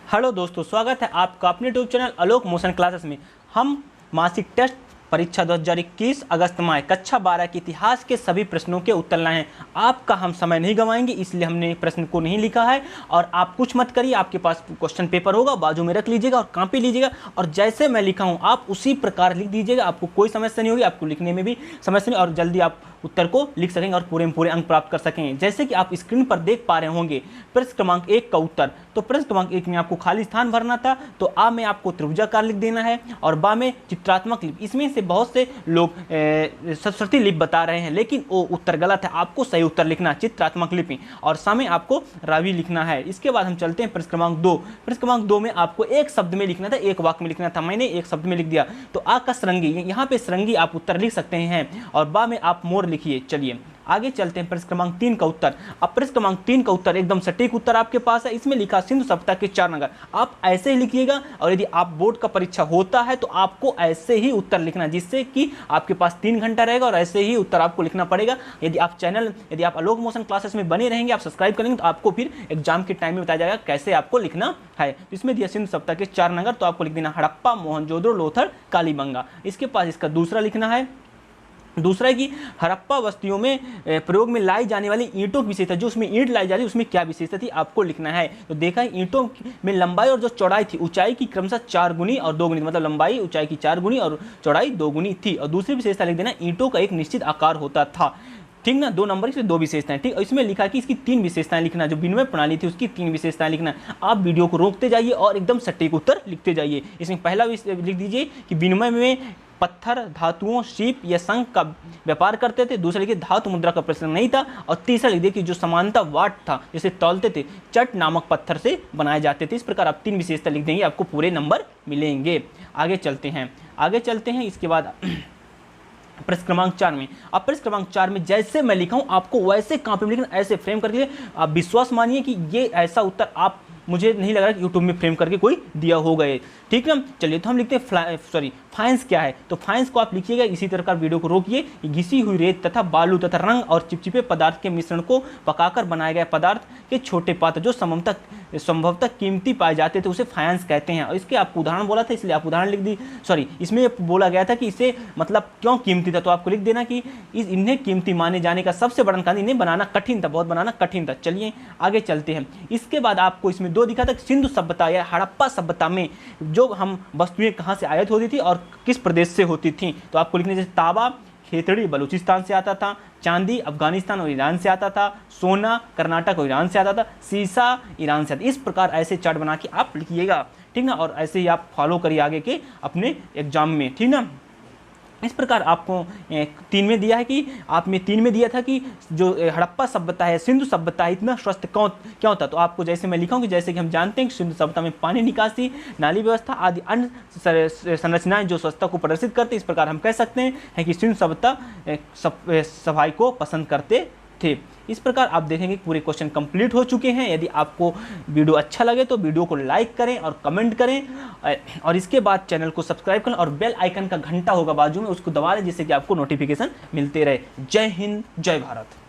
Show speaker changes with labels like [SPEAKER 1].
[SPEAKER 1] Hello दोस्तों, स्वागत है आपका अपने यूट्यूब चैनल आलोक मोशन क्लासेस में। हम मासिक टेस्ट परीक्षा 2021 अगस्त माह कक्षा 12 के इतिहास के सभी प्रश्नों के उत्तर लाए हैं। आपका हम समय नहीं गंवाएंगे, इसलिए हमने प्रश्न को नहीं लिखा है। और आप कुछ मत करिए, आपके पास क्वेश्चन पेपर होगा, बाजू में रख लीजिएगा और कॉपी लीजिएगा और जैसे मैं लिखा हूँ आप उसी प्रकार लिख दीजिएगा। आपको कोई समस्या नहीं होगी, आपको लिखने में भी समस्या नहीं, और जल्दी आप उत्तर को लिख सकेंगे और पूरे में पूरे अंक प्राप्त कर सकेंगे। जैसे कि आप स्क्रीन पर देख पा रहे होंगे प्रश्न क्रमांक 1 का उत्तर। तो प्रश्न क्रमांक 1 में आपको खाली स्थान भरना था, तो आ में आपको त्रिभुजाकार लिख देना है और बा में चित्रात्मक लिपि। इसमें से बहुत से लोग सरस्वती लिपि बता रहे हैं, लेकिन वो उत्तर गलत है। आपको सही उत्तर लिखना है चित्रात्मक लिपि, और सा में आपको रावी लिखना है। इसके बाद हम चलते हैं प्रश्न क्रमांक 2। प्रश्न क्रमांक 2 में आपको एक शब्द में लिखना था, एक वाक्य में लिखना था। मैंने एक शब्द में लिख दिया, तो आ का सरंगी, यहाँ पे सरंगी आप उत्तर लिख सकते हैं, और बा में आप मोर लिखिए। चलिए आगे चलते हैं प्रश्न क्रमांक 3 का उत्तर। अब प्रश्न क्रमांक 3 का उत्तर एकदम सटीक उत्तर आपके पास है। इसमें लिखा सिंधु सभ्यता के 4 नगर। आप ऐसे ही लिखिएगा, और यदि आप बोर्ड का परीक्षा होता है तो आपको ऐसे ही उत्तर लिखना, जिससे कि आपके पास 3 घंटा रहेगा और ऐसे ही उत्तर आपको लिखना पड़ेगा। यदि आप आलोक मोशन क्लासेस में बने रहेंगे, आप सब्सक्राइब करेंगे, तो आपको फिर एग्जाम के टाइम में बताया जाएगा कैसे आपको लिखना है। इसमें दिया सिंधु सभ्यता के 4 नगर, तो आपको लिख देना हड़प्पा, मोहनजोदड़ो, लोथल, कालीबंगा। इसके पास इसका दूसरा लिखना है। दूसरा है कि हड़प्पा बस्तियों में प्रयोग में लाई जाने वाली ईंटों की विशेषता, जो उसमें ईंट लाई जा रही है उसमें क्या विशेषता थी, आपको लिखना है। तो देखा है ईंटों में लंबाई और जो चौड़ाई थी, ऊंचाई की क्रमशः 4 गुनी और 2 गुनी, मतलब लंबाई ऊंचाई की 4 गुनी और चौड़ाई 2 गुनी थी। और दूसरी विशेषता लिख देना, ईंटों का एक निश्चित आकार होता था। ठीक ना, 2 नंबर इसमें 2 विशेषताएं। ठीक, इसमें लिखा कि इसकी 3 विशेषताएं लिखना, जो विनिमय प्रणाली थी उसकी 3 विशेषताएं लिखना। आप वीडियो को रोकते जाइए और एकदम सटीक उत्तर लिखते जाइए। इसमें पहला लिख दीजिए कि विनिमय में पत्थर, धातुओं, सीप या शंख का व्यापार करते थे। दूसरा लिखिए धातु मुद्रा का प्रचलन नहीं था। और तीसरा लिख दिए कि जो समानता वाट था, जैसे तौलते थे, चट नामक पत्थर से बनाए जाते थे। इस प्रकार आप 3 विशेषता लिख देंगे, आपको पूरे नंबर मिलेंगे। आगे चलते हैं। इसके बाद प्रश्न क्रमांक 4 में, अब प्रश्न क्रमांक 4 में जैसे मैं लिखा हूं आपको वैसे कॉपी में लिखना, ऐसे फ्रेम करके। आप विश्वास मानिए कि ये ऐसा उत्तर आप, मुझे नहीं लग रहा कि यूट्यूब में फ्रेम करके कोई दिया हो गए। ठीक है, चलिए तो हम लिखते हैं फाइंस क्या है। तो फाइंस को आप लिखिएगा इसी तरह का, वीडियो को रोकिए। घिसी हुई रेत तथा बालू तथा रंग और चिपचिपे पदार्थ के मिश्रण को पकाकर बनाए गए पदार्थ के छोटे पात्र, जो संभवतः कीमती पाए जाते थे, उसे फाइंस कहते हैं। और इसके आपको उदाहरण बोला था, इसलिए आप उदाहरण लिख दी। इसमें बोला गया था कि इसे मतलब क्यों कीमती था, तो आपको लिख देना कि इन्हें कीमती माने जाने का सबसे बड़ा कारण इन्हें बनाना कठिन था, बहुत बनाना कठिन था। चलिए आगे चलते हैं। इसके बाद आपको इसमें 2 दिखा था, सिंधु सभ्यता या हड़प्पा सभ्यता में जो हम वस्तुएं कहाँ से आयात होती थी और किस प्रदेश से होती थी। तो आपको लिखने, जैसे तांबा खेतड़ी बलूचिस्तान से आता था, चांदी अफगानिस्तान और ईरान से आता था, सोना कर्नाटक और ईरान से आता था, सीसा ईरान से आता। इस प्रकार ऐसे चार्ट बना के आप लिखिएगा। ठीक ना, और ऐसे ही आप फॉलो करिए आगे के अपने एग्जाम में। ठीक ना, इस प्रकार आपको 3 में दिया है कि आप में 3 में दिया था कि जो हड़प्पा सभ्यता है, सिंधु सभ्यता है, इतना स्वस्थ क्यों था। तो आपको जैसे मैं लिखा हूँ कि जैसे कि हम जानते हैं कि सिंधु सभ्यता में पानी निकासी, नाली व्यवस्था आदि अन्य संरचनाएं जो स्वच्छता को प्रदर्शित करते, इस प्रकार हम कह सकते हैं कि सिंधु सभ्यता सफाई को पसंद करते थे। इस प्रकार आप देखेंगे पूरे क्वेश्चन कंप्लीट हो चुके हैं। यदि आपको वीडियो अच्छा लगे तो वीडियो को लाइक करें और कमेंट करें, और इसके बाद चैनल को सब्सक्राइब करें और बेल आइकन का घंटा होगा बाजू में, उसको दबा लें, जिससे कि आपको नोटिफिकेशन मिलते रहे। जय हिंद, जय भारत।